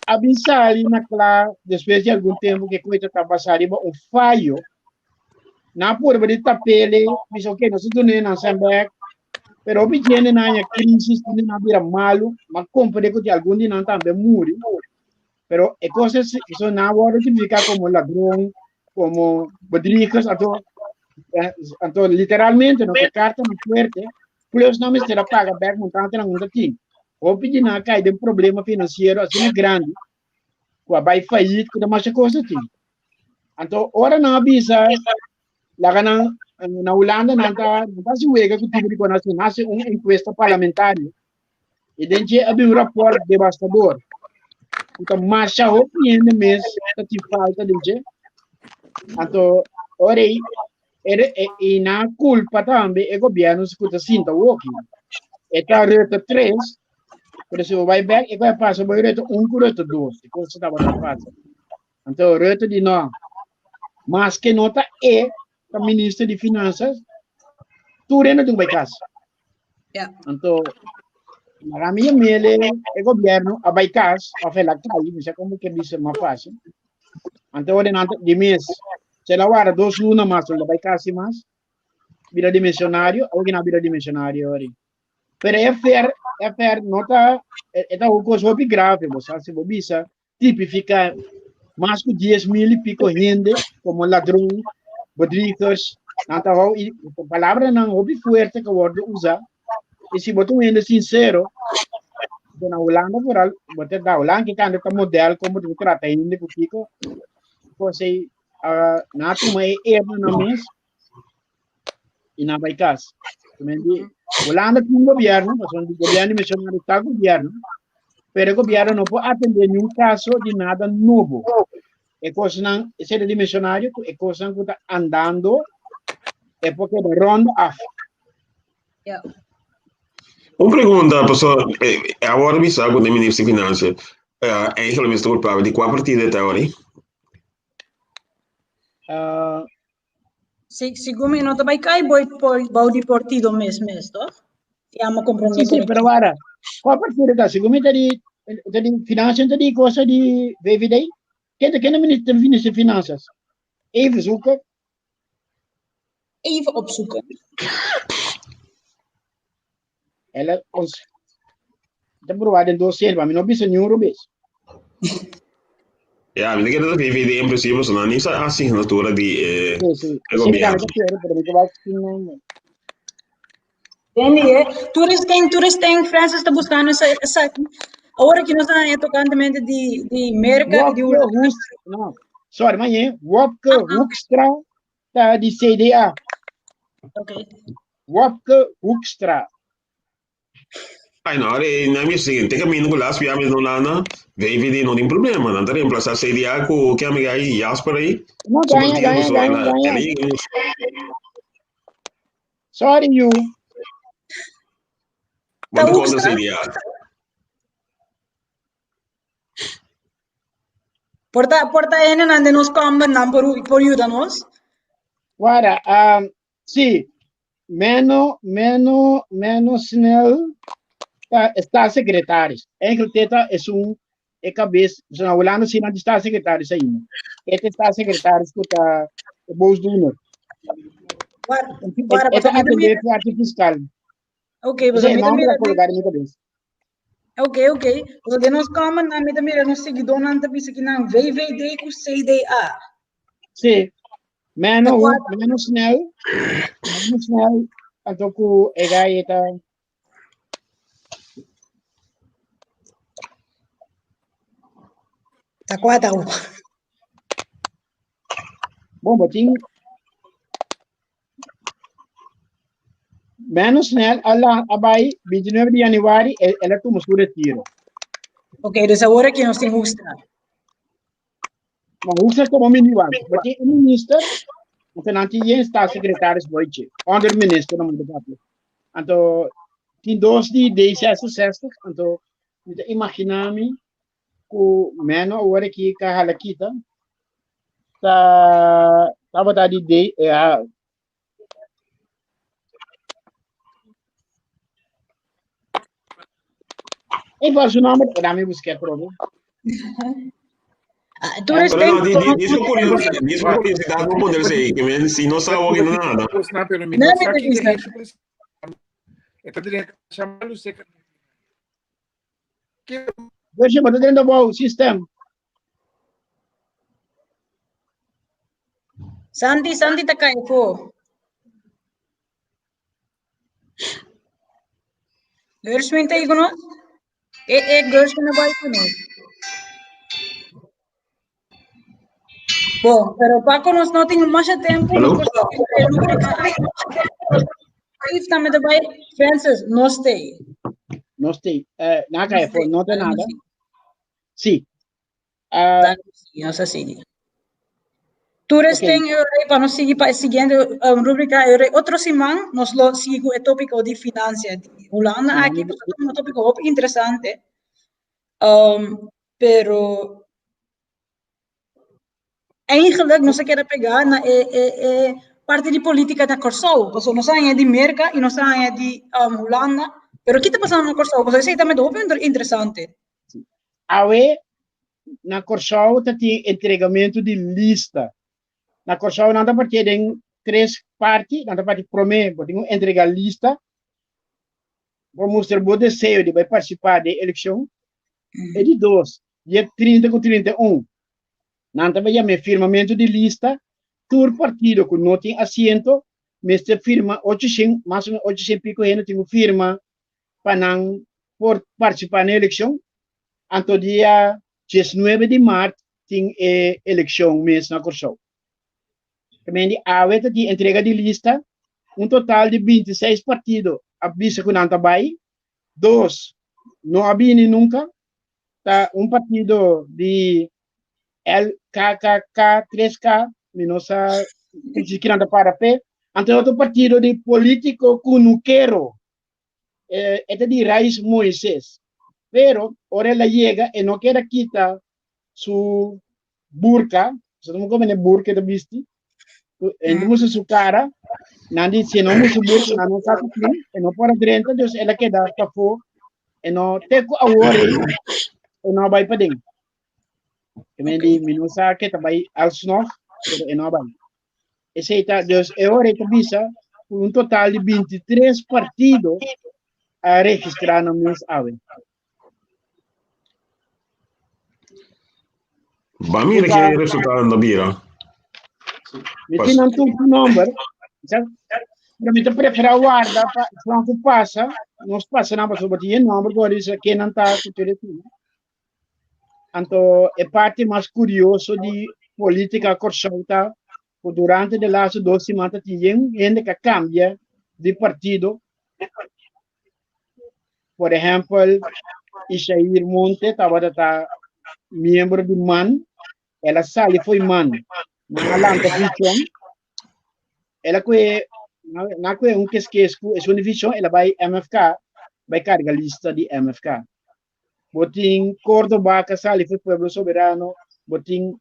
Speaker 2: a mensagem na clara depois de algum tempo que coisa está passando falho na por de tapele, mas ok, nós estamos na Sambac, pero obviamente na crise na vira malo, mas compre que de algum dia não também muri. Pero é coisa isso na hora de ficar como ladrão, como bodricas, então literalmente não carta muito forte, plus não me será paga back montante na muita time. Obviamente na cai de problema financeiro assim é grande, com a vai falir que mais coisa assim. Então ora não avisa lá na Holanda não se uega que tipo de coisa nasce encuesta parlamentar e dentro havia rapport devastador. Então marcha o cliente mês que falta de então ora e na culpa também o governo se custa sinta o que está reta 3 por isso vai back e vai passar vai reta 1 por reta 2 que você estava fazendo então reta de não mas que nota é a ministra de Finanças, tudo ainda tem casa. Então, na minha mele, o governo a vai casa, a fazer a cair, não sei como que diz mais fácil. Então, de mês, se ela guarda 2 lunas mais, ela vai casa mais, vira dimensionário, alguém não vira dimensionário. Pero é fair, nota, é uma coisa bem grave, se você tipifica mais de 10 mil e pico gente como ladrão, bodricas, então a palavra não é forte que eu vou usar, e se você é sincero, na Holanda, você da Holanda, que canta modelo como você trata ainda com Kiko, você na turma é na mesa, e na vai casa. Holanda tem um governo, mas o governo mencionado está o governo, mas o governo não pode atender nenhum caso de nada novo. É coisa não, esse é dimensionário, é coisa que está andando, é porque é round off.
Speaker 4: Uma pergunta, pessoal, agora me sabe do Ministro de Finanças, é isso mesmo culpável de qual partido está ali?
Speaker 1: Segundo não vai cair boi de partido mesmo, toch? É uma compromisso.
Speaker 2: Sim, pero agora, qual partido está? Segundo de Finanças, de coisa de VVD? Quem é ministro de Finanças? Even zoeken.
Speaker 1: Even opzoeken.
Speaker 2: Ela está provada em dossiê, mas não precisa nenhum rubês.
Speaker 4: Ja, ik denk dat de VVD in principe zo'n niet zo'n assignatuur die
Speaker 2: Sí, sí.
Speaker 4: el
Speaker 2: Sim, também
Speaker 4: gobierno.
Speaker 2: tá claro, pero me vai que não.
Speaker 1: Entendi, toeristen, Francis está buscando essa, agora que nós estamos tocando também de merca e de
Speaker 2: Wopke Hoes, não. Sorry, mas é Wopke Hoekstra tá de CDA.
Speaker 1: ok.
Speaker 2: Wopke Hoekstra.
Speaker 4: Ai, no, na minha seguinte, que a mim não gosta, via mesmo lá na VVD não tem problema, não tem reemplaçar CDA com que amiga aí, Jasper aí,
Speaker 2: Não
Speaker 4: seu
Speaker 2: ganha,
Speaker 4: partido,
Speaker 2: ganha,
Speaker 4: só
Speaker 2: ganha,
Speaker 4: ela
Speaker 2: ganha.
Speaker 4: aí,
Speaker 2: Sorry, you.
Speaker 1: Tá
Speaker 4: quanto conta
Speaker 1: Uxtra,
Speaker 4: CDA?
Speaker 1: porta ene nande nos kommen dan por juda nos.
Speaker 2: Guarda, sim, menos snel está secretário. Enkel teta é cabeça, se não olhando se não está secretário aí. Este está secretário que está bons do
Speaker 1: Para,
Speaker 2: Este
Speaker 1: pues a mí también,
Speaker 2: atender parte fiscal.
Speaker 1: ok, pues
Speaker 2: Esse
Speaker 1: a
Speaker 2: é
Speaker 1: mí
Speaker 2: nome
Speaker 1: también,
Speaker 2: para colocar na minha cabeça.
Speaker 1: ok, pues de nos kommen, a mí también nos seguidor nan tapi sekinan VVD ku CDA.
Speaker 2: Sim,
Speaker 1: Tá
Speaker 2: menos
Speaker 1: quatro,
Speaker 2: menos snel, então com eta.
Speaker 1: tá quatro.
Speaker 2: Bom, botinho. Menos snel, alla abai, 29 de januari, ela tomou seu retiro.
Speaker 1: Ok, dus agora que nós temos Uxtra.
Speaker 2: Maar hoe zit het om in Iwan? Wat je minister, dan had je een staatssecretaris Boytje, onder minister, dan moet je dat doen. En toen, die doos die D66, en toen, moet je imaginami, ku meno ore ki ka halakita, tava da di e faz o nome, para mim buscar problema.
Speaker 1: Toeristen,
Speaker 4: Pero no, diz por curiosidade, vou poder ser, que men, se não sabe ouvindo nada.
Speaker 3: Na pelo
Speaker 1: Não,
Speaker 3: menos
Speaker 1: me
Speaker 3: aqui
Speaker 1: avisa.
Speaker 3: é para chamar o secretário.
Speaker 2: Veja, mas dentro do sistema.
Speaker 1: Santi tá caindo, pô. Gershwin tá aí conosco? Gershwin não vai conosco. Bom, pero Paco nós não temos mais tempo, não
Speaker 4: Hello?
Speaker 1: conseguimos rubricar. Aí também vai, Francis, não sei.
Speaker 2: Não sei, não cai, não tem nada. Sim.
Speaker 1: Não sei. Toeristen, para nós seguir para a seguinte rubrica, outro semana, nós lo seguimos o tópico de finanças. Holanda aqui, pues, é um tópico muito interessante. Pero eigenlijk, não se quer pegar na parte de política da Corsou. Pues, nós sabemos de merca e nós sabemos de Holanda. Pero o que está passando na Corsou? Pues, isso também é muito interessante.
Speaker 2: Awe, na Corsol, tem entregamento de lista. Na Corsol, não dá para ter 3 partes, não dá para ter prometer, tem entregar lista, para mostrar o desejo de participar da eleição, e de 2, dia 30 com 31. Não dá para firmamento de lista, todo partido que não tem assento, mas firma 800, mais ou menos 800 pico, tem firma para não participar na eleição, então dia 19 de março, tem eleição mesmo na Corsol. Também a AWE de entrega de lista, total de 26 partidos. A vista que não está bem, 2 não havia nunca, tá partido de LKKK, 3K, minosa, que não está para pé, então outro partido de político que não quero, de Raiz Moisés. Pero, ahora ela chega e não quer quitar sua burka, você não come burka da vista, ele musa su cara, nandi se não musa burka, não sabe clean, e não para dentro, então ela queda para fora, e não teco a worry, e não vai para dentro. Também de minusa que também alsnog, e não vai. Esse está, dus é hora que visa total de 23 partidos a registrar no meus AWE.
Speaker 4: Ba mira que é resultado da bira.
Speaker 2: Me tinha um número, sabe? Para mim, preferir guarda, quando passa, nós passamos sobre o número, agora isso aqui não está com tudo. Então, é parte mais curiosa de política corrupta, durante as últimas 2 semanas, tinha gente que cambia de partido. Por exemplo, Ishair Monte estava membro de MAN, ela sale foi MAN, na Alanta Vision, ela que é um que é uma visão, ela vai MFK, vai carregar lista de MFK. Botin Córdoba, que sale foi Pueblo Soberano, botin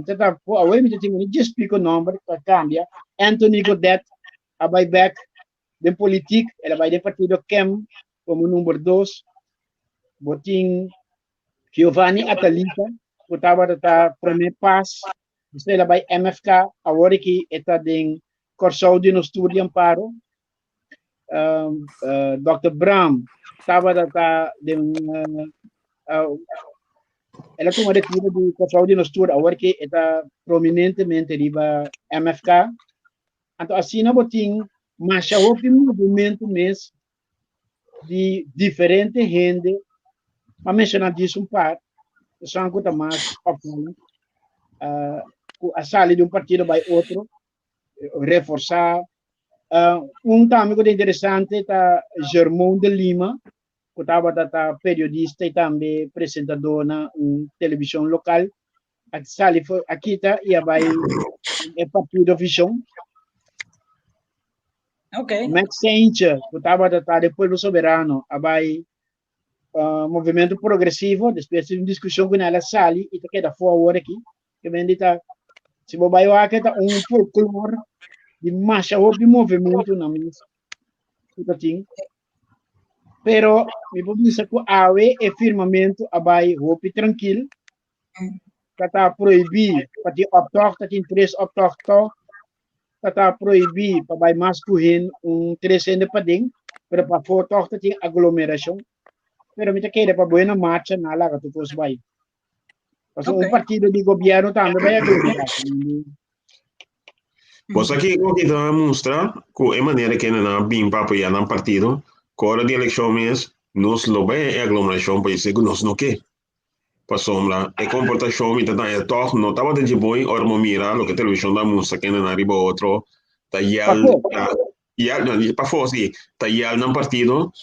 Speaker 2: tenta pô, a me tem um just pico número que cambia, Anthony Godet, a vai back de política, ela vai de partido Kem como número 2, botin Giovanni Atalita, que estava da primeiro passo, ela vai MFK, agora que está em Corsão de Estudo Amparo, Dr. Bram, estava ela toma retiro de Corsão de Estudo, agora que está prominentemente riba MFK, então assim não botin, mas já houve um movimento mesmo de diferente gente, mas mencionar disso par, são coisa mais opcional, a saída de um partido vai outro, reforçar. Amigo interessante está Germão de Lima, que estava periodista e também apresentador na televisão local. Aqui está e vai é partido Visão.
Speaker 1: Ok.
Speaker 2: Max Saincher, que estava depois do Soberano, vai movimento progressivo, depois de uma discussão com ela sali e queda fora aqui, que vem de se você vai aqui tá folclore de marcha ou de movimento na minha pero me pode dizer que a é firmamento vai roupa tranquilo, que está proibido para ter autóctone, tem 3 autóctones, que está proibido para vai masculino 300 para dentro, pero para fora autóctone tem aglomeração. Pero me queda para boa marcha na lá que tu vai. Porque um partido de governo também vai aglomerar.
Speaker 4: Pois aqui o que está a mostrar que é maneira que não bem para ir no partido, cora de eleições, nós lo vai aglomeração para isso que nós não quer. Para sombra, a comportação me tá é toch, não estava de bom, ora mo mira, lo que a televisão da mostra que não arriba outro, tá yal, para fora sim, tá yal no partido,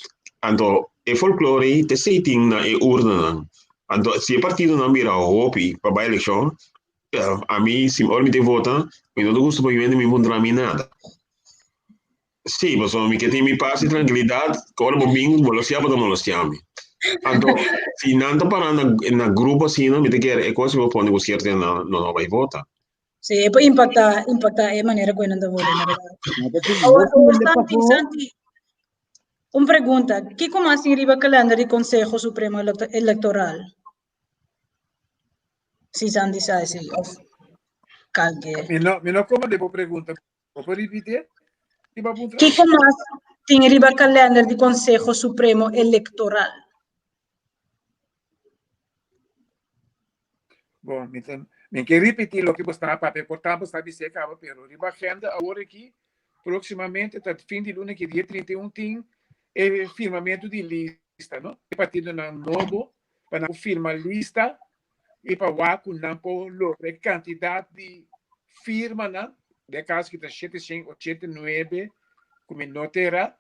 Speaker 4: então e folclore te setting na e urna. Então se o partido não mira hopi para a eleição, a mim se me te vota, eu não gosto de me mudar nada. Sim, mas o que tem me passa tranquilidade, agora o bingo molostia para molostia me. Então, se não está parando na grupo assim, não me te quer é coisa que eu posso negociar não vai votar.
Speaker 1: Sim, pode impactar a maneira que eu não vou na verdade. Agora, Santi, uma pergunta, que como assim riba calendário do Conselho Supremo Eleitoral? Se Santi sabe, se of calque.
Speaker 3: Me não como devo pergunta, pode repetir?
Speaker 1: Que como assim riba calendário do Conselho Supremo Eleitoral?
Speaker 3: Bom, me quer repetir o que você estava para portanto está dizendo que pero riba agenda agora aqui proximamente até fim de lunes que dia 31 tem firmamento de lista, não? O partido não novo para firmar lista e para o não lograr quantidade de firma, não? De caso que está 789 como não terá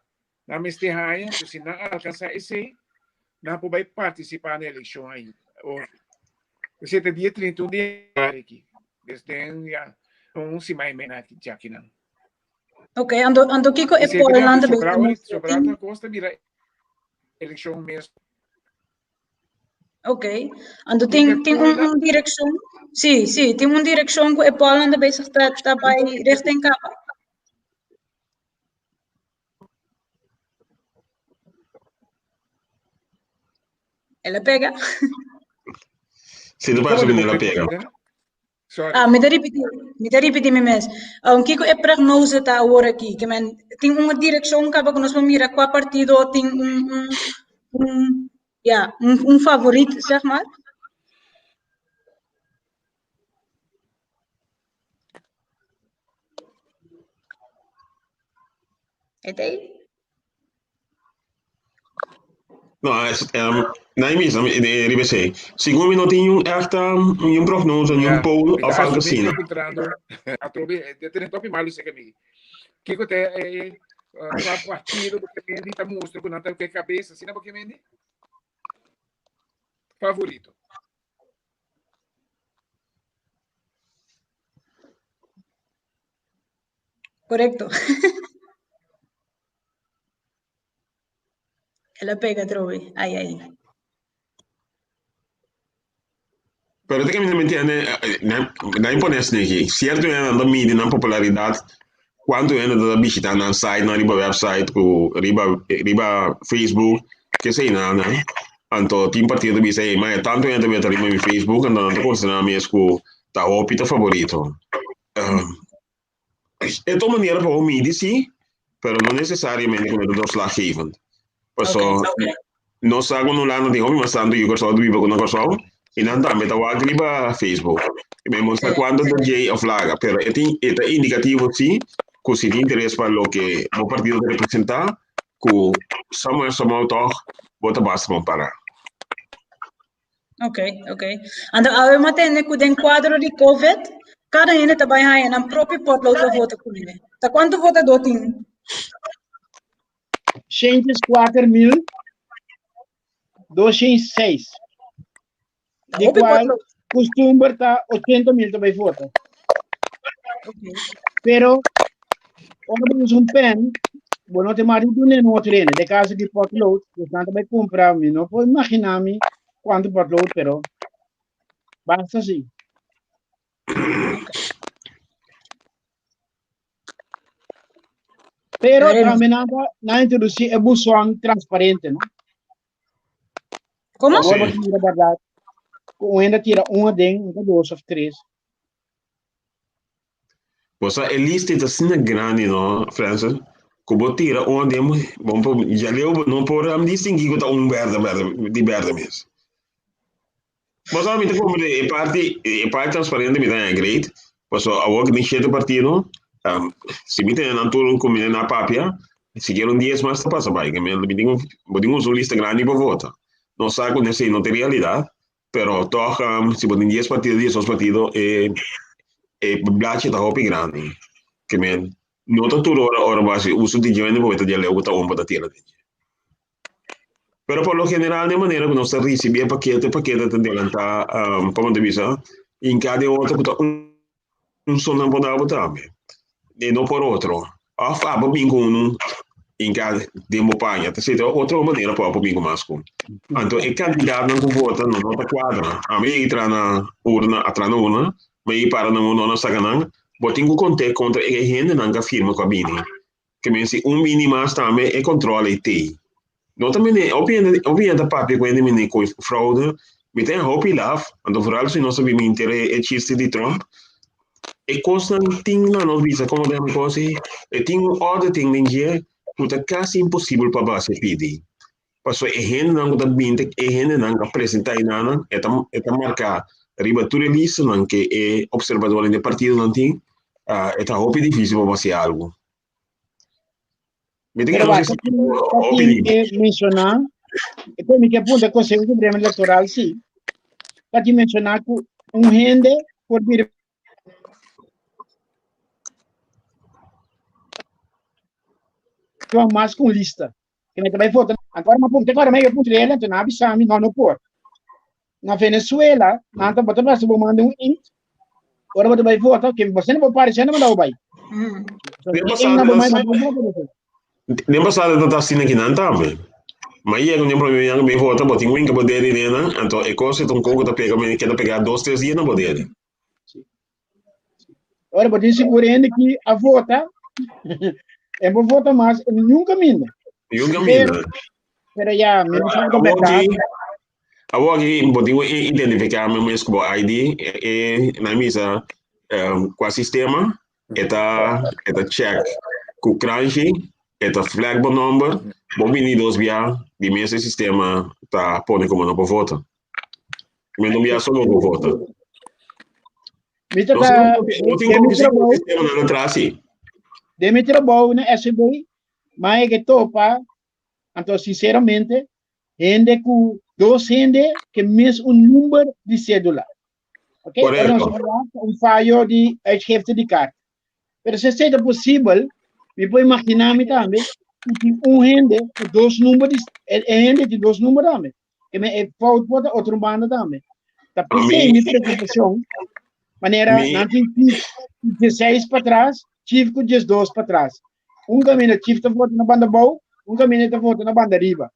Speaker 3: na mestehanha, se não alcançar esse não pode participar na eleição aí. Você tem dia 31 de aqui. Desde já se mais aqui já que não.
Speaker 1: Ok, ando Kiko é Poland
Speaker 3: também. Sobre outra coisa, mira eleição mesmo.
Speaker 1: Ok, ando tem uma direção. Sim, tem uma direção que é Poland também está vai recht em capa. Ela pega.
Speaker 4: Se tu passa ela pega.
Speaker 1: Me dá repetir mesmo. Kiko é prognose tá agora aqui, que man tem uma direção que nós vamos mirar qual partido tem um favorito, zeg maar. Ete?
Speaker 4: No, nee, mismo, ribe sei. Segundo não tem echt prognose,
Speaker 3: Ja,
Speaker 4: poll
Speaker 3: ik
Speaker 4: of
Speaker 3: ga
Speaker 4: algo
Speaker 3: zo
Speaker 4: assim.
Speaker 3: encontrando. A trobe, eu tenho top malo isso aqui. Que eu tenho para partido porque me está mostrando que não tem que cabeça, assim, não porque me favorito.
Speaker 1: Correcto. Ela pega, Trobe. Aí.
Speaker 4: Pero te que me entiende, na impones niki. Cierto é na mídia, na popularidade, quanto é da visita na site, na riba website, ku riba Facebook, que sei na. Anto tim partido bisa mas tanto é também riba mi Facebook, andando na coisa na mesmo tá opita favorito. É tua maneira para o mídia sim, pero não necessariamente como do slaggevend. Paso no sago no lano de hobby mas tanto eu gosto do vivo com negócio e não também tá o riba Facebook. Me mostra quando do J of Laga, pero é indicativo sim, que se tem interesse para o que o partido representar, que somos toch bota basta para.
Speaker 1: Ok. Ando, ave matende que den quadro de COVID, cada ene também hai na própria potlood para votar com ele. Tá quanto vota do tem?
Speaker 2: 104.206. De qual costuma estar 80.000 também vota. Pero, quando temos pen, bueno, te marido não treina. De caso de potlood, eu também comprar, não pode imaginar-me quanto potlood, pero basta assim. Pero também na introduzir é buzón transparente, não?
Speaker 1: Como?
Speaker 2: Agora vou tirar verdade. Com ainda tira uma den, duas ou três.
Speaker 4: Pois a lista está sendo grande, não, Francis? Como tira onde bom já leu não por distinguir que tá verde de verde mesmo. Mas a mim como parte transparente me dá great. Pois a work de cheio partido, se me tem na turno como na papia, se quer 10 mais passa vai, que me digo uma lista grande para votar. Não sabe quando sei não tem realidade, pero toch se botem 10 partidos, 10 partidos blaadje tá hopi grande. Que men não tá tudo hora base uso de join porque tá leu tá para tira. Pero por lo general de maneira que nós recebia paquete tá delanta como de visa em cada outro que tá só não pode botar e não por outro. Afa bingo em cada demo panha, tá certo? Outra maneira para bingo masco. Então é candidato não vota não nota quadra. A mim entra na urna, atrás na urna, mas para não não sacanagem. Botinho conte contra a gente não firma com a bini. Que men se bini mais também é controle te. Não também é obviamente papi quando me com fraude, me tem hopi laf, então vooral se nós sabemos interesse é chiste de Trump. E costa ting na nós visa como de uma coisa, e ting outra ting em dia, puta quase impossível para base pedir. Passou a gente não tá binte, a gente não apresentar nada, é marcar riba tudo lista não que é observador do partido não tem. É hopi difícil para fazer algo.
Speaker 2: Pero vai, mencionar, como que apunta o Conselho Supremo Eleitoral, sim. Aqui mencionar que gente por vir mais com lista. Que também vota. Agora, uma ponta, agora meio ponto dele, então, na Bissau, não por. Na Venezuela, não tá botando para mandar int. Agora você vai votar, que você não vai aparecer, não vai dar o vai.
Speaker 4: Nem passado não tá assim aqui não também. Mas é um problema yang bem vota, botin wing que poder né? Então é coisa tão pouco da pega, mas quer pegar 2, 3 dias não poder.
Speaker 2: Agora botin segurando que a vota é uma vota mais nunca mina.
Speaker 4: Nunca mina.
Speaker 2: Pero já, mesmo sendo verdade.
Speaker 4: Agora aqui botin identificar mesmo com o ID na mesa com o sistema eta check com crunchy eta flag number bom venidos via de mesmo sistema tá pone como não vota mas não via só não vota
Speaker 2: Mita
Speaker 4: tá não tem como sistema não traz
Speaker 2: Demi trabalho na SB mas que topa, então, sinceramente, gente com dois gente que mesmo um número de cédula. Ok? Ora nós
Speaker 4: Correto.
Speaker 2: falamos fallo de uitgifte de carta. Mas se seja possível, me pode imaginar também que gente com dois números, gente de dois números também. Que me pode botar outro banda também. Tá pensei em minha preocupação, maneira, não tem 16 para trás, tive com 12 para trás. Caminho tive que votar na banda boa, caminho que votar na banda riba.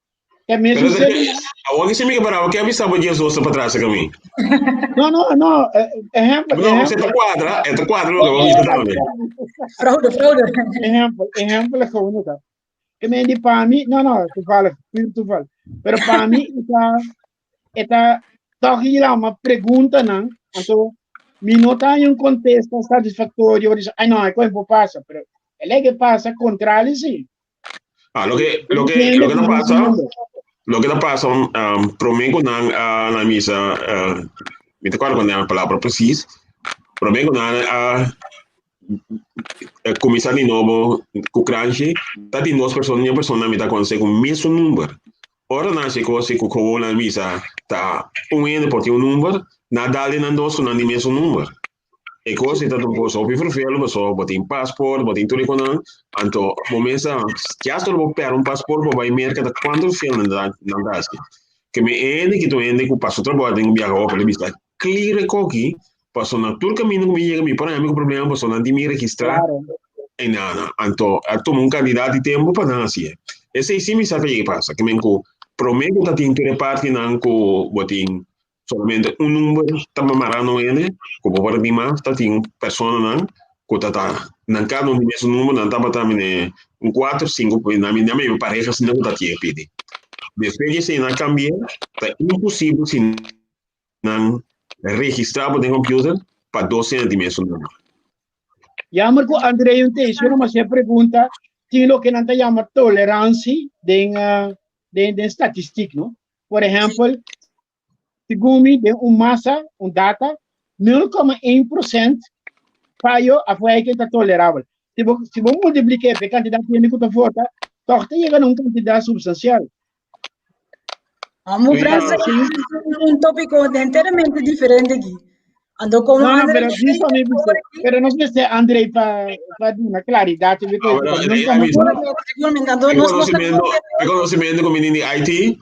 Speaker 2: É mesmo
Speaker 4: Pero
Speaker 2: cedo?
Speaker 4: alguém se me para, que avisava dias doce para trás a mim.
Speaker 2: Não. Exemplo.
Speaker 4: Não, você tá quadra, é tá quadra, eu vou visitar também.
Speaker 1: Fraude.
Speaker 2: Exemplo é como tá. Que me di para mim, não, tu fala. Pero para mim, está lá uma pergunta, não? Então, me não está em contexto satisfatório, eu digo, não, é coisa que passa, pero é que passa contrário, sim.
Speaker 4: Lo que no pasa, prometo na misa, me te acuerdo a palavra precisa, prometo na começar de novo com o crunch, tá de duas pessoas, minha pessoa me tá consegue o mesmo número. Ora na se coisa com o na misa tá ano porque um número, na dali na dois com o mesmo número. E coisa está um pouco sobre perfil, pessoa botem passport, botem tudo com não, então momento já estou vou pegar passport para vai mercar quanto filme na das que me ende que tu ende com passo trabalho tem viajar para vista clear coqui passou na turca caminho me me para mim problema passou na de me registrar e nada então tomo um candidato de tempo para não assim esse sim me sabe que passa que me co prometo que tem que parte não co botem solamente um número está marcando ele como para mim mais está tem pessoa não que tá não cada um mesmo número não tá também 4, 5 na minha pareja se não está aqui pede depois de se não cambiar é impossível se não registrar no computer para 12 de mesmo número.
Speaker 2: Jammer ko André yung teacher, mas siya pergunta, sino que não chama tolerância de statistic, no? Por exemplo, segundo de massa, data, 0,1% falho a foi que está tolerável. Se você multiplicar a quantidade de que vota, toch chega numa quantidade substancial.
Speaker 1: Vamos França, um tópico inteiramente diferente aqui. Ando como
Speaker 2: No,
Speaker 1: André,
Speaker 2: pero pero no sé si André para dar una claridad.
Speaker 4: Conhecimento como menino de IT,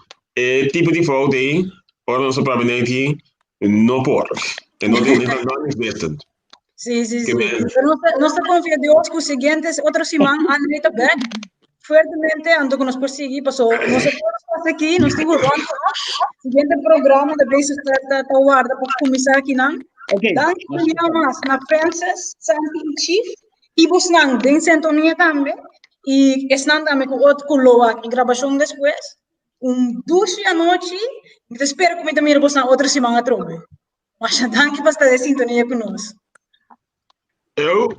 Speaker 4: tipo de foto aí, ora nossa própria IT, não pode. Não tem não investment.
Speaker 1: Sí. Pero no se confía Dios que los siguientes, otros simán, André también, fuertemente ando que nos persigue, pasó, no sé qué nos pasa aquí, nos digo, siguiente programa de Base está guarda para começar aqui, não?
Speaker 2: Okay.
Speaker 1: Dan mas na Francis, Santi Chief, e vos não, bem sintonia também, e estão também com outro coloa em gravação depois, 2 da noite, e espero que me também vos não outra semana trombe. Mas dan que basta de sintonia conosco.
Speaker 4: Eu